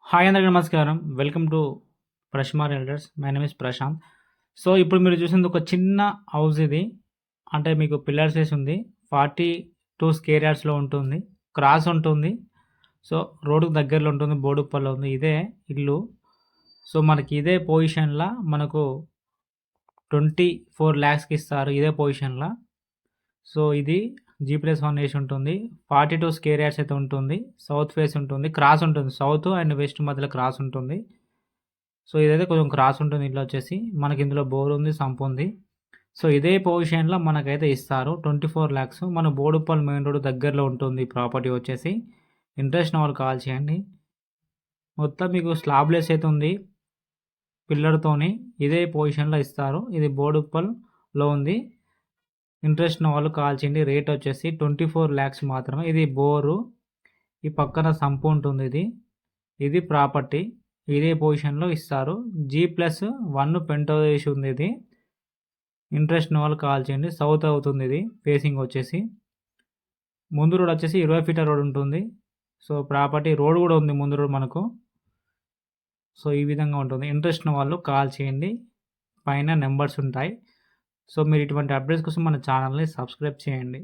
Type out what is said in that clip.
Hi అందరికీ నమస్కారం. Welcome to ప్రశ్మార్ elders. My name is Prashanth. So, ఇప్పుడు మీరు చూసింది ఒక చిన్న హౌస్ ఇది. అంటే మీకు పిల్లర్స్ ఏసి ఉంది. 42 స్క్వేర్ యార్డ్స్‌లో ఉంటుంది. క్రాస్ ఉంటుంది. సో, రోడ్డుకి దగ్గరలో ఉంటుంది. బోడుప్పల్లో ఉంది. ఇదే ఇల్లు. సో, మనకి ఇదే పొజిషన్‌ల మనకు 24,00,000కి ఇస్తారు. ఇదే పొజిషన్‌ల. సో, ఇది G+1 ఏసి ఉంటుంది. 42 స్క్వేర్ యార్డ్స్ అయితే ఉంటుంది. సౌత్ ఫేస్ ఉంటుంది. క్రాస్ ఉంటుంది. సౌత్ అండ్ వెస్ట్ మధ్యలో క్రాస్ ఉంటుంది. సో, ఇదైతే కొంచెం క్రాస్ ఉంటుంది ఇల్లు వచ్చేసి. మనకి ఇందులో బోర్ ఉంది, సంప్ ఉంది. సో, ఇదే పొజిషన్‌లో మనకైతే ఇస్తారు. 24,00,000 మన బోడుప్పల్ మెయిన్ రోడ్ దగ్గరలో ఉంటుంది ప్రాపర్టీ వచ్చేసి. ఇంట్రెస్ట్ ఉన్న వాళ్ళు కాల్ చేయండి. మొత్తం మీకు స్లాబ్‌లెస్ అయితే ఉంది. పిల్లర్‌తోని ఇదే పొజిషన్‌లో ఇస్తారు. ఇది బోడుప్పల్‌లో ఉంది. ఇంట్రెస్ట్ ఉన్న వాళ్ళు కాల్ చేయండి. రేట్ వచ్చేసి 24,00,000 మాత్రమే. ఇది బోరు. ఈ పక్కన సంపు ఉంటుంది ఇది. ఇది ప్రాపర్టీ. ఇదే పొజిషన్‌లో ఇస్తారు. G+1 పెంట్ హౌస్ ఏసి ఉంది ఇది. ఇంట్రెస్ట్ ఉన్న వాళ్ళు కాల్ చేయండి. సౌత్ అవుతుంది ఇది ఫేసింగ్ వచ్చేసి. ముందు రోడ్ వచ్చేసి 20 ఫీట్ల రోడ్ ఉంటుంది. సో, ప్రాపర్టీ రోడ్ కూడా ఉంది ముందు రోడ్ మనకు. సో, ఈ విధంగా ఉంటుంది. ఇంట్రెస్ట్ ఉన్న వాళ్ళు కాల్ చేయండి. పైన నెంబర్స్ ఉంటాయి. సో, మీరు ఇటువంటి అప్డేట్స్ కోసం మన ఛానల్‌ని సబ్స్క్రైబ్ చేయండి.